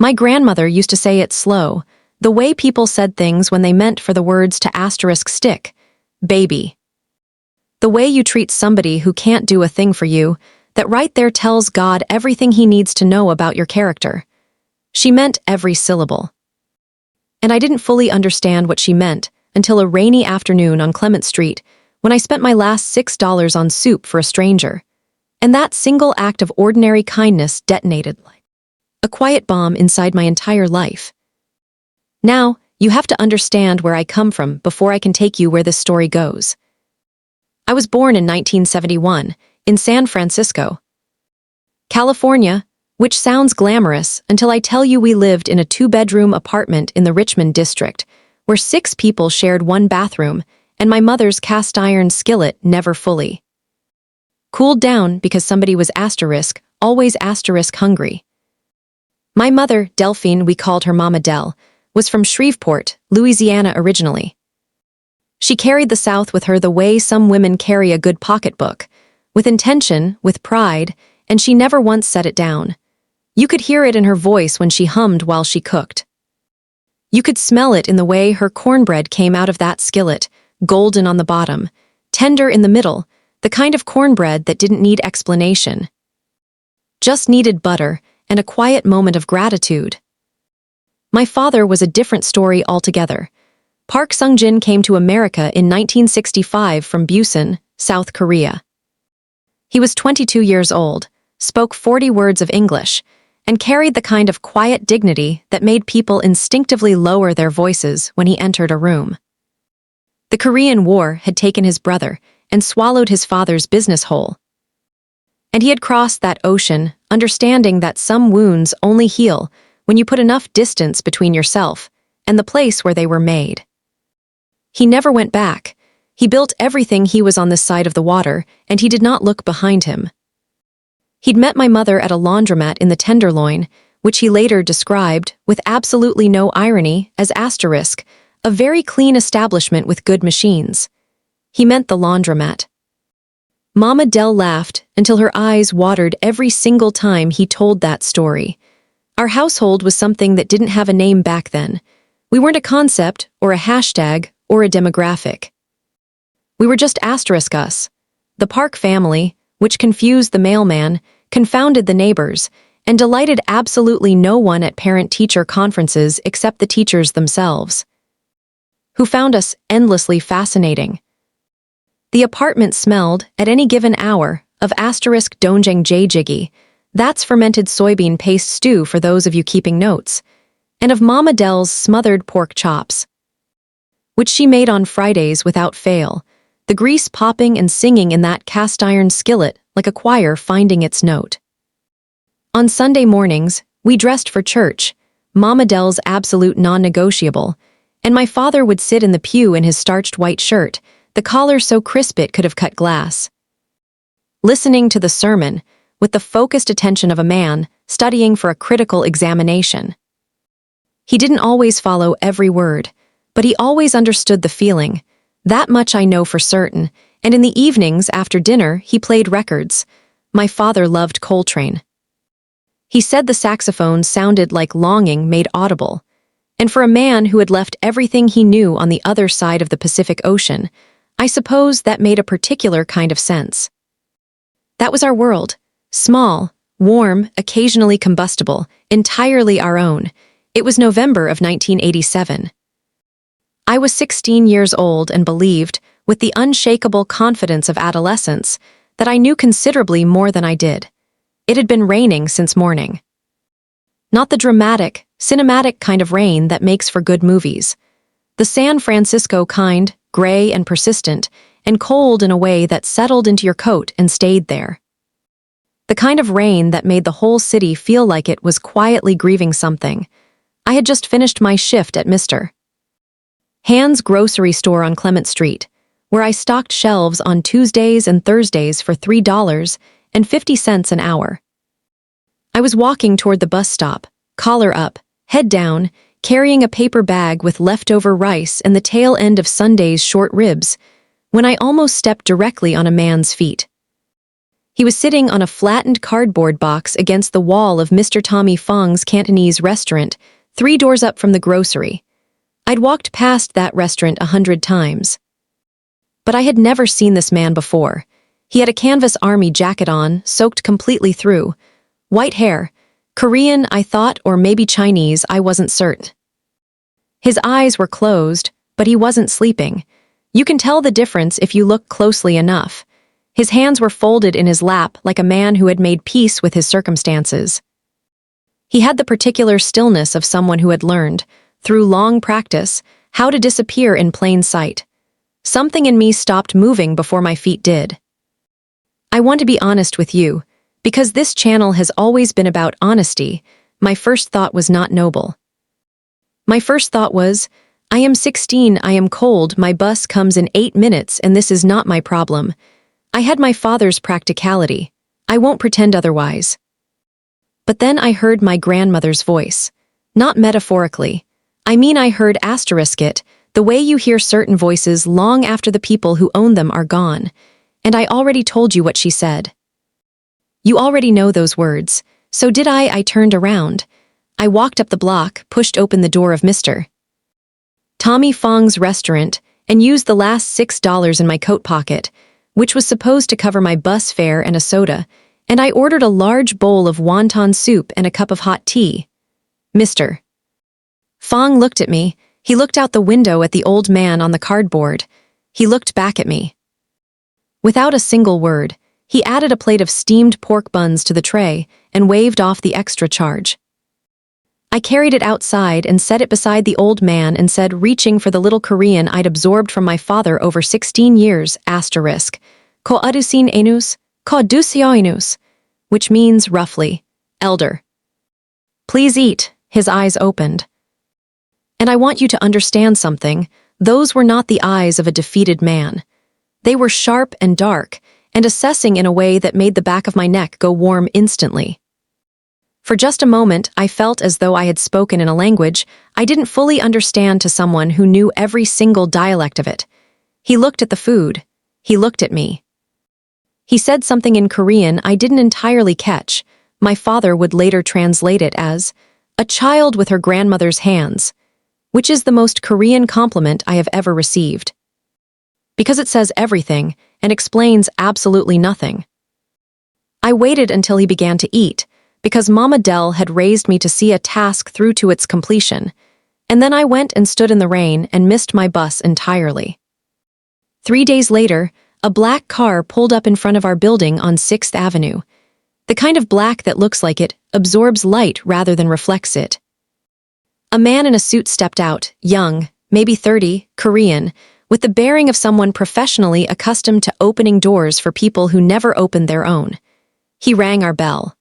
My grandmother used to say it slow, the way people said things when they meant for the words to asterisk stick. Baby. The way you treat somebody who can't do a thing for you, that right there tells God everything he needs to know about your character. She meant every syllable. And I didn't fully understand what she meant until a rainy afternoon on Clement Street when I spent my last $6 on soup for a stranger. And that single act of ordinary kindness detonated like a quiet bomb inside my entire life. Now, you have to understand where I come from before I can take you where this story goes. I was born in 1971 in San Francisco, California, which sounds glamorous until I tell you we lived in a 2-bedroom apartment in the Richmond district, where 6 people shared one bathroom, and my mother's cast-iron skillet never fully cooled down because somebody was always hungry. My mother, Delphine, we called her Mama Del, was from Shreveport, Louisiana originally. She carried the South with her the way some women carry a good pocketbook, with intention, with pride, and she never once set it down. You could hear it in her voice when she hummed while she cooked. You could smell it in the way her cornbread came out of that skillet, golden on the bottom, tender in the middle, the kind of cornbread that didn't need explanation. Just needed butter and a quiet moment of gratitude. My father was a different story altogether. Park Sung-jin came to America in 1965 from Busan, South Korea. He was 22 years old, spoke 40 words of English, and carried the kind of quiet dignity that made people instinctively lower their voices when he entered a room. The Korean War had taken his brother and swallowed his father's business whole. And he had crossed that ocean, understanding that some wounds only heal when you put enough distance between yourself and the place where they were made. He never went back. He built everything he was on this side of the water, and he did not look behind him. He'd met my mother at a laundromat in the Tenderloin, which he later described, with absolutely no irony, as asterisk, a very clean establishment with good machines. He meant the laundromat. Mama Del laughed until her eyes watered every single time he told that story. Our household was something that didn't have a name back then. We weren't a concept, or a hashtag, or a demographic. We were just asterisk us. The Park family, which confused the mailman, confounded the neighbors, and delighted absolutely no one at parent-teacher conferences except the teachers themselves, who found us endlessly fascinating. The apartment smelled, at any given hour, of asterisk doenjang jjiggy, that's fermented soybean paste stew for those of you keeping notes, and of Mama Del's smothered pork chops, which she made on Fridays without fail, the grease popping and singing in that cast-iron skillet like a choir finding its note. On Sunday mornings, we dressed for church, Mama Del's absolute non-negotiable, and my father would sit in the pew in his starched white shirt, the collar so crisp it could have cut glass, listening to the sermon with the focused attention of a man studying for a critical examination. He didn't always follow every word, but he always understood the feeling. That much I know for certain, and in the evenings after dinner he played records. My father loved Coltrane. He said the saxophone sounded like longing made audible, and for a man who had left everything he knew on the other side of the Pacific Ocean, I suppose that made a particular kind of sense. That was our world, small, warm, occasionally combustible, entirely our own. It was November of 1987. I was 16 years old and believed, with the unshakable confidence of adolescence, that I knew considerably more than I did. It had been raining since morning. Not the dramatic, cinematic kind of rain that makes for good movies. The San Francisco kind, gray and persistent, and cold in a way that settled into your coat and stayed there. The kind of rain that made the whole city feel like it was quietly grieving something. I had just finished my shift at Mr. Hand's grocery store on Clement Street, where I stocked shelves on Tuesdays and Thursdays for $3.50 an hour. I was walking toward the bus stop, collar up, head down, carrying a paper bag with leftover rice and the tail end of Sunday's short ribs, when I almost stepped directly on a man's feet. He was sitting on a flattened cardboard box against the wall of Mr. Tommy Fong's Cantonese restaurant, 3 doors up from the grocery. I'd walked past that restaurant 100 times. But I had never seen this man before. He had a canvas army jacket on, soaked completely through. White hair. Korean, I thought, or maybe Chinese, I wasn't certain. His eyes were closed, but he wasn't sleeping. You can tell the difference if you look closely enough. His hands were folded in his lap like a man who had made peace with his circumstances. He had the particular stillness of someone who had learned, through long practice, how to disappear in plain sight. Something in me stopped moving before my feet did. I want to be honest with you, because this channel has always been about honesty. My first thought was not noble. My first thought was, I am 16, I am cold, my bus comes in 8 minutes, and this is not my problem. I had my father's practicality. I won't pretend otherwise. But then I heard my grandmother's voice. Not metaphorically. I mean I heard it, the way you hear certain voices long after the people who own them are gone. And I already told you what she said. You already know those words. So did I. I turned around. I walked up the block, pushed open the door of Mr. Tommy Fong's restaurant, and used the last $6 in my coat pocket, which was supposed to cover my bus fare and a soda, and I ordered a large bowl of wonton soup and a cup of hot tea. Mr. Fong looked at me. He looked out the window at the old man on the cardboard. He looked back at me. Without a single word, he added a plate of steamed pork buns to the tray and waved off the extra charge. I carried it outside and set it beside the old man and said, reaching for the little Korean I'd absorbed from my father over 16 years, ko adusin enus, ko dusio enus, which means, roughly, elder. Please eat. His eyes opened. And I want you to understand something. Those were not the eyes of a defeated man. They were sharp and dark, and assessing in a way that made the back of my neck go warm instantly. For just a moment, I felt as though I had spoken in a language I didn't fully understand to someone who knew every single dialect of it. He looked at the food. He looked at me. He said something in Korean I didn't entirely catch. My father would later translate it as, a child with her grandmother's hands, which is the most Korean compliment I have ever received. Because it says everything and explains absolutely nothing. I waited until he began to eat, because Mama Dell had raised me to see a task through to its completion, and then I went and stood in the rain and missed my bus entirely. 3 days later, a black car pulled up in front of our building on 6th Avenue. The kind of black that looks like it absorbs light rather than reflects it. A man in a suit stepped out, young, maybe 30, Korean, with the bearing of someone professionally accustomed to opening doors for people who never opened their own. He rang our bell.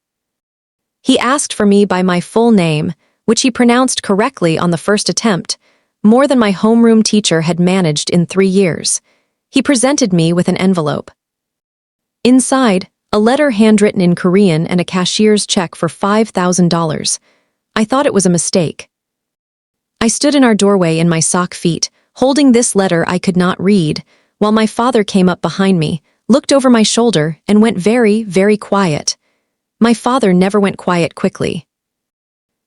He asked for me by my full name, which he pronounced correctly on the first attempt, more than my homeroom teacher had managed in 3 years. He presented me with an envelope. Inside, a letter handwritten in Korean and a cashier's check for $5,000. I thought it was a mistake. I stood in our doorway in my sock feet, holding this letter I could not read, while my father came up behind me, looked over my shoulder, and went very, very quiet. My father never went quiet quickly.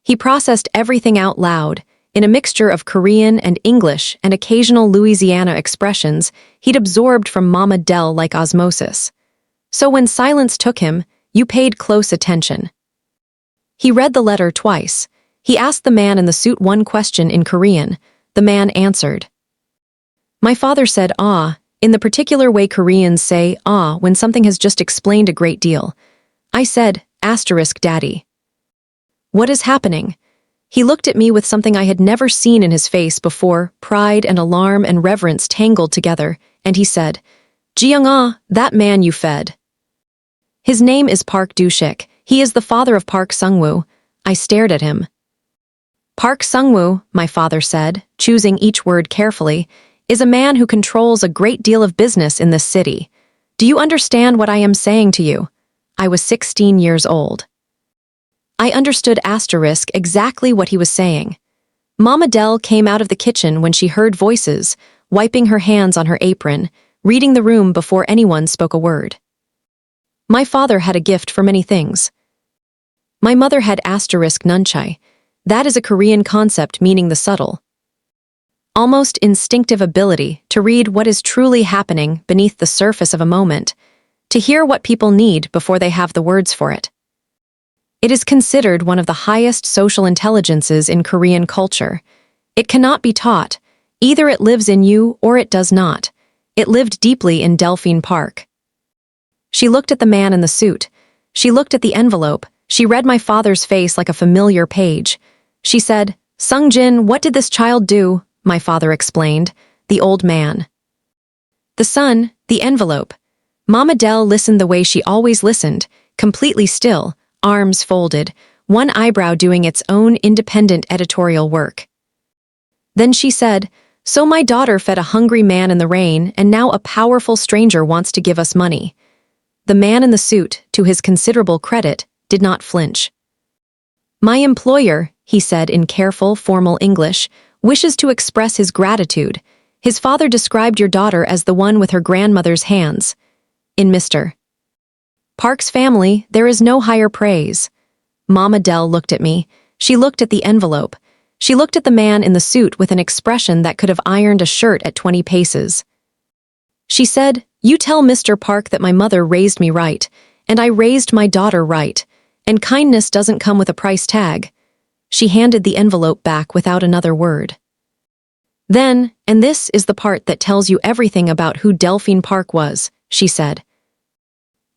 He processed everything out loud, in a mixture of Korean and English and occasional Louisiana expressions he'd absorbed from Mama Dell like osmosis. So when silence took him, you paid close attention. He read the letter twice. He asked the man in the suit one question in Korean. The man answered. My father said, in the particular way Koreans say, when something has just explained a great deal. I said, Daddy. What is happening? He looked at me with something I had never seen in his face before, pride and alarm and reverence tangled together, and he said, Jiyoung, that man you fed. His name is Park Do-shik. He is the father of Park Sung-woo. I stared at him. Park Sung-woo, my father said, choosing each word carefully, is a man who controls a great deal of business in this city. Do you understand what I am saying to you? I was 16 years old. I understood exactly what he was saying. Mama Dell came out of the kitchen when she heard voices, wiping her hands on her apron, reading the room before anyone spoke a word. My father had a gift for many things. My mother had asterisk nunchai. That is a Korean concept meaning the subtle, almost instinctive ability to read what is truly happening beneath the surface of a moment, to hear what people need before they have the words for it. It is considered one of the highest social intelligences in Korean culture. It cannot be taught. Either it lives in you or it does not. It lived deeply in Delphine Park. She looked at the man in the suit. She looked at the envelope. She read my father's face like a familiar page. She said, "Sung-jin, what did this child do?" My father explained. The old man. The son, the envelope. Mama Dell listened the way she always listened, completely still, arms folded, one eyebrow doing its own independent editorial work. Then she said, "So my daughter fed a hungry man in the rain, and now a powerful stranger wants to give us money." The man in the suit, to his considerable credit, did not flinch. "My employer," he said in careful, formal English, "wishes to express his gratitude. His father described your daughter as the one with her grandmother's hands. In Mr. Park's family, there is no higher praise." Mama Dell looked at me. She looked at the envelope. She looked at the man in the suit with an expression that could have ironed a shirt at 20 paces. She said, "You tell Mr. Park that my mother raised me right, and I raised my daughter right, and kindness doesn't come with a price tag." She handed the envelope back without another word. Then, and this is the part that tells you everything about who Delphine Park was, she said,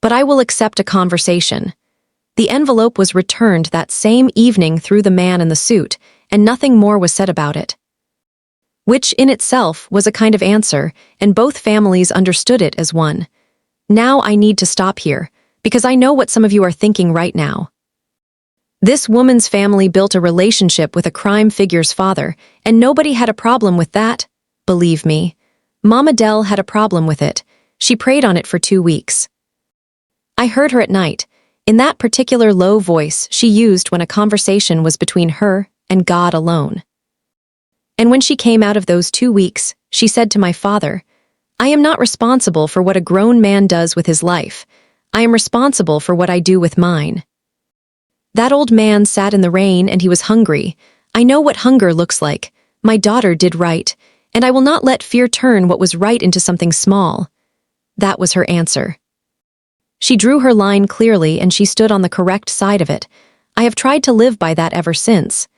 "But I will accept a conversation." The envelope was returned that same evening through the man in the suit, and nothing more was said about it. Which in itself was a kind of answer, and both families understood it as one. Now I need to stop here, because I know what some of you are thinking right now. This woman's family built a relationship with a crime figure's father, and nobody had a problem with that. Believe me. Mama Dell had a problem with it. She prayed on it for 2 weeks. I heard her at night, in that particular low voice she used when a conversation was between her and God alone. And when she came out of those 2 weeks, she said to my father, "I am not responsible for what a grown man does with his life. I am responsible for what I do with mine." That old man sat in the rain and he was hungry. I know what hunger looks like. My daughter did right, and I will not let fear turn what was right into something small. That was her answer. She drew her line clearly and she stood on the correct side of it. I have tried to live by that ever since.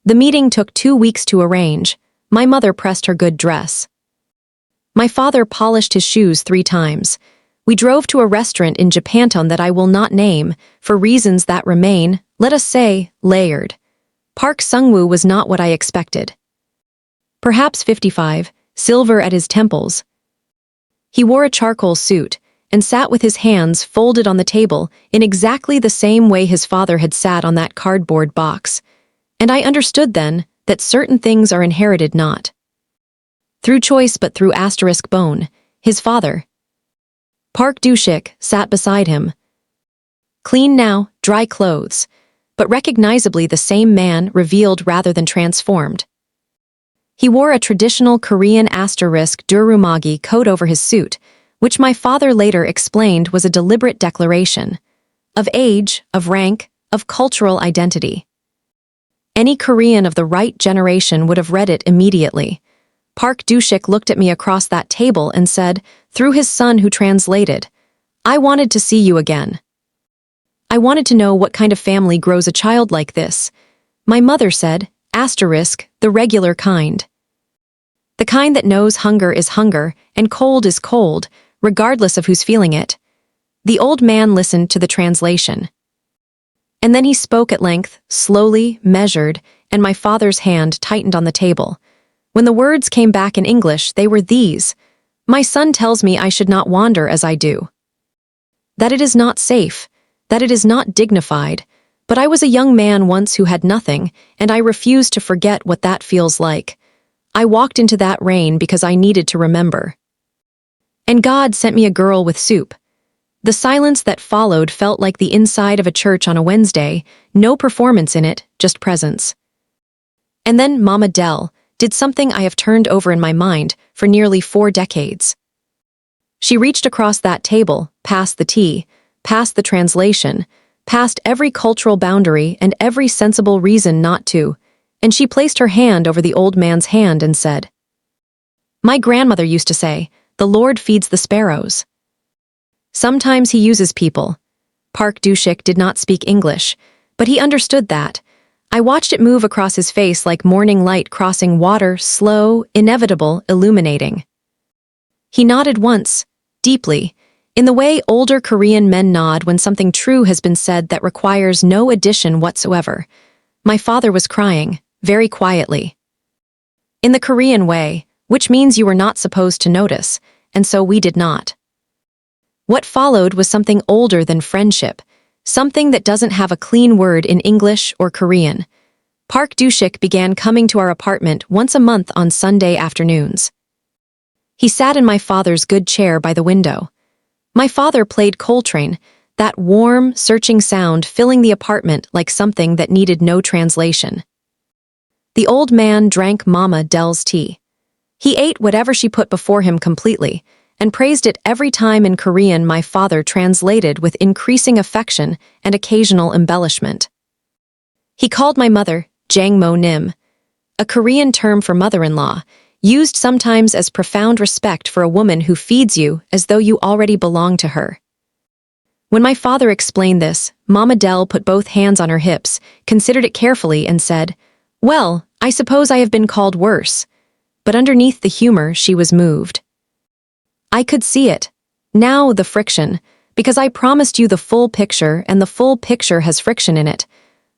The meeting took 2 weeks to arrange. My mother pressed her good dress. My father polished his shoes 3 times. We drove to a restaurant in Japantown that I will not name, for reasons that remain, let us say, layered. Park Sung-woo was not what I expected. Perhaps 55, silver at his temples. He wore a charcoal suit, and sat with his hands folded on the table in exactly the same way his father had sat on that cardboard box. And I understood then that certain things are inherited not through choice but through asterisk bone. His father, Park Dushik, sat beside him. Clean now, dry clothes, but recognizably the same man revealed rather than transformed. He wore a traditional Korean asterisk durumagi coat over his suit, which my father later explained was a deliberate declaration of age, of rank, of cultural identity. Any Korean of the right generation would have read it immediately. Park Dushik looked at me across that table and said, through his son who translated, "I wanted to see you again. I wanted to know what kind of family grows a child like this." My mother said, asterisk, the regular kind. The kind that knows hunger is hunger and cold is cold, regardless of who's feeling it. The old man listened to the translation. And then he spoke at length, slowly, measured, and my father's hand tightened on the table. When the words came back in English, they were these: "My son tells me I should not wander as I do. That it is not safe, that it is not dignified, but I was a young man once who had nothing, and I refuse to forget what that feels like. I walked into that rain because I needed to remember. And God sent me a girl with soup." The silence that followed felt like the inside of a church on a Wednesday, no performance in it, just presence. And then Mama Dell did something I have turned over in my mind for nearly 4 decades. She reached across that table, past the tea, past the translation, past every cultural boundary and every sensible reason not to, and she placed her hand over the old man's hand and said, "My grandmother used to say, 'The Lord feeds the sparrows.' Sometimes he uses people." Park Dushik did not speak English, but he understood that. I watched it move across his face like morning light crossing water, slow, inevitable, illuminating. He nodded once, deeply, in the way older Korean men nod when something true has been said that requires no addition whatsoever. My father was crying, very quietly. In the Korean way, which means you were not supposed to notice, and so we did not. What followed was something older than friendship, something that doesn't have a clean word in English or Korean. Park Dushik began coming to our apartment once a month on Sunday afternoons. He sat in my father's good chair by the window. My father played Coltrane, that warm, searching sound filling the apartment like something that needed no translation. The old man drank Mama Dell's tea. He ate whatever she put before him completely, and praised it every time in Korean my father translated with increasing affection and occasional embellishment. He called my mother Jangmo Nim, a Korean term for mother-in-law, used sometimes as profound respect for a woman who feeds you as though you already belong to her. When my father explained this, Mama Dell put both hands on her hips, considered it carefully, and said, "Well, I suppose I have been called worse." But underneath the humor, she was moved. I could see it. Now the friction, because I promised you the full picture, and the full picture has friction in it.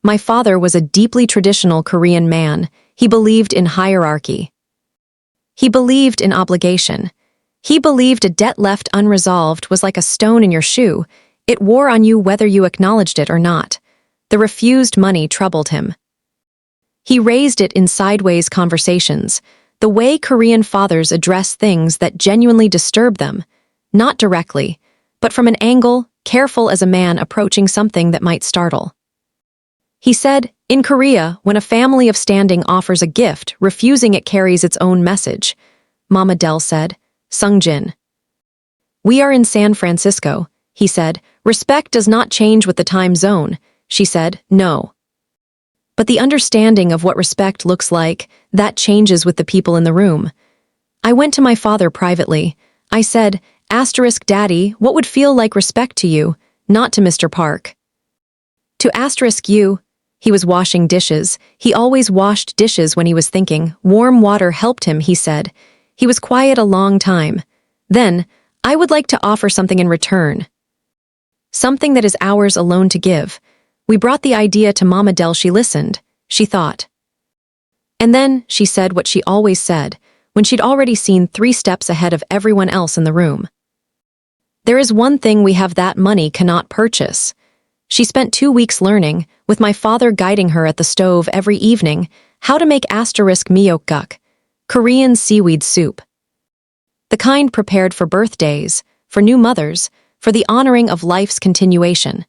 My father was a deeply traditional Korean man. He believed in hierarchy. He believed in obligation. He believed a debt left unresolved was like a stone in your shoe. It wore on you whether you acknowledged it or not. The refused money troubled him. He raised it in sideways conversations, the way Korean fathers address things that genuinely disturb them, not directly, but from an angle, careful as a man approaching something that might startle. He said, "In Korea, when a family of standing offers a gift, refusing it carries its own message." Mama Dell said, "Sungjin." "We are in San Francisco," he said. "Respect does not change with the time zone." She said, "No. But the understanding of what respect looks like, that changes with the people in the room." I went to my father privately. I said, "Daddy, what would feel like respect to you, not to Mr. Park?" "To you." He was washing dishes. He always washed dishes when he was thinking. Warm water helped him, he said. He was quiet a long time. Then, "I would like to offer something in return. Something that is ours alone to give." We brought the idea to Mama Dell. She listened. She thought. And then she said what she always said, when she'd already seen 3 steps ahead of everyone else in the room. "There is one thing we have that money cannot purchase." She spent 2 weeks learning, with my father guiding her at the stove every evening, how to make *miyeokguk, Korean seaweed soup. The kind prepared for birthdays, for new mothers, for the honoring of life's continuation.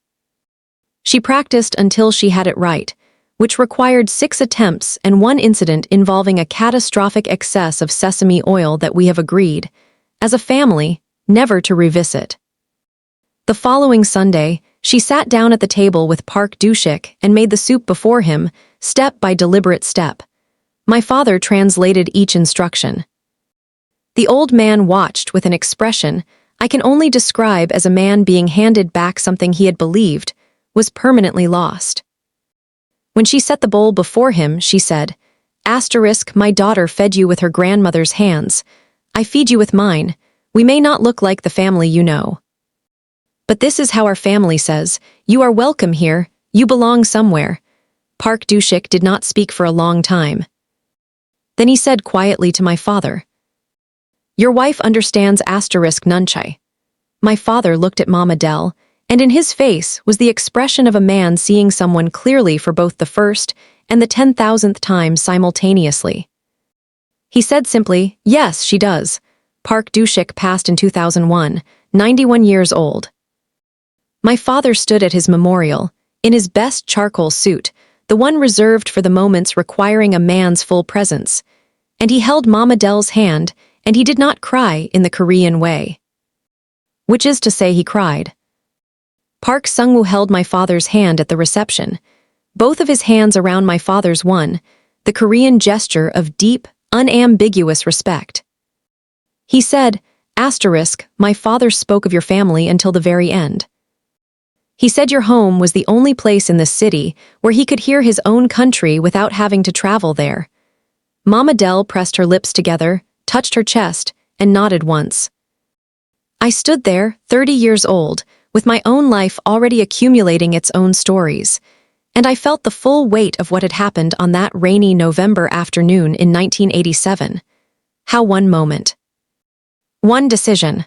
She practiced until she had it right, which required 6 attempts and 1 incident involving a catastrophic excess of sesame oil that we have agreed, as a family, never to revisit. The following Sunday, she sat down at the table with Park Dushik and made the soup before him, step by deliberate step. My father translated each instruction. The old man watched with an expression I can only describe as a man being handed back something he had believed was permanently lost. When she set the bowl before him, she said, "My daughter fed you with her grandmother's hands. I feed you with mine. We may not look like the family you know. But this is how our family says, you are welcome here, you belong somewhere." Park Dushik did not speak for a long time. Then he said quietly to my father, "Your wife understands nunchai." My father looked at Mama Dell, and in his face was the expression of a man seeing someone clearly for both the first and the 10,000th time simultaneously. He said simply, "Yes, she does." Park Dushik passed in 2001, 91 years old. My father stood at his memorial, in his best charcoal suit, the one reserved for the moments requiring a man's full presence, and he held Mama Dell's hand, and he did not cry in the Korean way. Which is to say, he cried. Park Sung-woo held my father's hand at the reception, both of his hands around my father's one, the Korean gesture of deep, unambiguous respect. He said, "My father spoke of your family until the very end. He said your home was the only place in this city where he could hear his own country without having to travel there." Mama Dell pressed her lips together, touched her chest, and nodded once. I stood there, 30 years old, with my own life already accumulating its own stories, and I felt the full weight of what had happened on that rainy November afternoon in 1987. How one moment. One decision.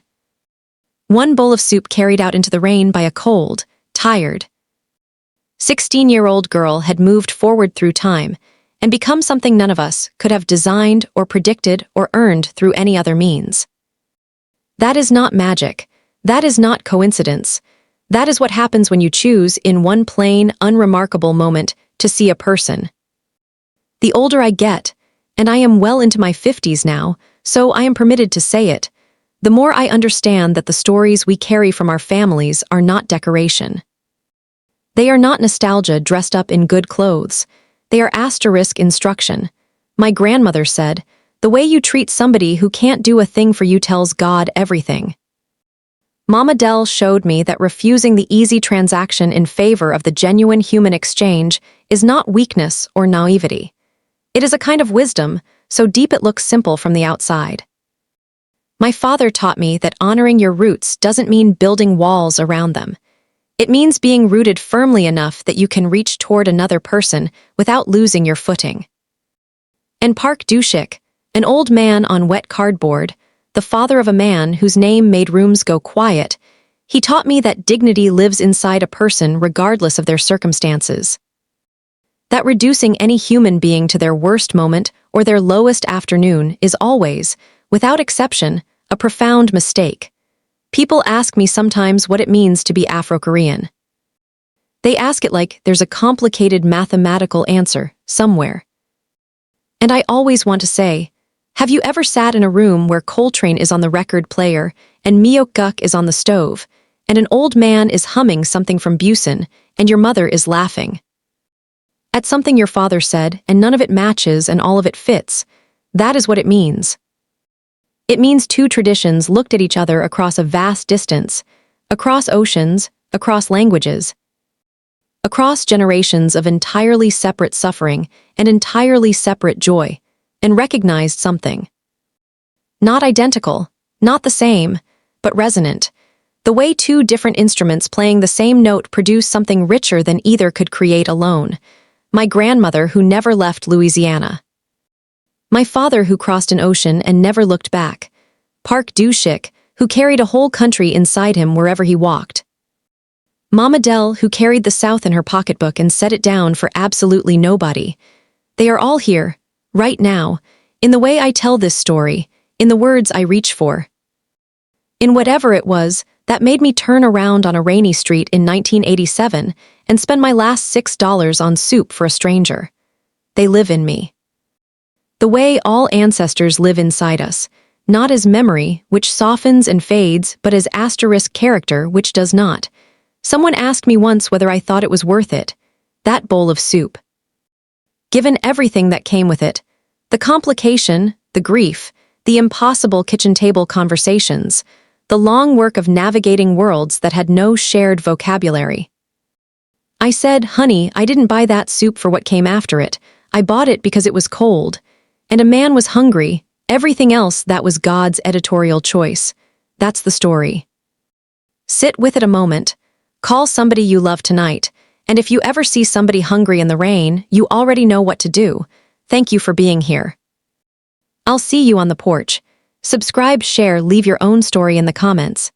One bowl of soup carried out into the rain by a cold, tired 16-year-old girl had moved forward through time and become something none of us could have designed or predicted or earned through any other means. That is not magic. That is not coincidence. That is what happens when you choose, in one plain, unremarkable moment, to see a person. The older I get, and I am well into my 50s now, so I am permitted to say it, the more I understand that the stories we carry from our families are not decoration. They are not nostalgia dressed up in good clothes. They are asterisk instruction. My grandmother said, "The way you treat somebody who can't do a thing for you tells God everything." Mama Dell showed me that refusing the easy transaction in favor of the genuine human exchange is not weakness or naivety. It is a kind of wisdom, so deep it looks simple from the outside. My father taught me that honoring your roots doesn't mean building walls around them. It means being rooted firmly enough that you can reach toward another person without losing your footing. And Park Doo-shik, an old man on wet cardboard, the father of a man whose name made rooms go quiet, he taught me that dignity lives inside a person regardless of their circumstances. That reducing any human being to their worst moment or their lowest afternoon is always, without exception, a profound mistake. People ask me sometimes what it means to be Afro-Korean. They ask it like there's a complicated mathematical answer somewhere. And I always want to say, have you ever sat in a room where Coltrane is on the record player and Myeok-guk is on the stove, and an old man is humming something from Busan and your mother is laughing at something your father said and none of it matches and all of it fits? That is what it means. It means two traditions looked at each other across a vast distance, across oceans, across languages, across generations of entirely separate suffering and entirely separate joy, and recognized something. Not identical, not the same, but resonant. The way two different instruments playing the same note produce something richer than either could create alone. My grandmother who never left Louisiana. My father who crossed an ocean and never looked back. Park Doo-shik, who carried a whole country inside him wherever he walked. Mama Dell, who carried the South in her pocketbook and set it down for absolutely nobody. They are all here, right now, in the way I tell this story, in the words I reach for. In whatever it was that made me turn around on a rainy street in 1987 and spend my last $6 on soup for a stranger. They live in me. The way all ancestors live inside us, not as memory, which softens and fades, but as asterisk character, which does not. Someone asked me once whether I thought it was worth it, that bowl of soup. Given everything that came with it, the complication, the grief, the impossible kitchen table conversations, the long work of navigating worlds that had no shared vocabulary. I said, "Honey, I didn't buy that soup for what came after it. I bought it because it was cold. And a man was hungry. Everything else, that was God's editorial choice. That's the story." Sit with it a moment. Call somebody you love tonight. And if you ever see somebody hungry in the rain, you already know what to do. Thank you for being here. I'll see you on the porch. Subscribe, share, leave your own story in the comments.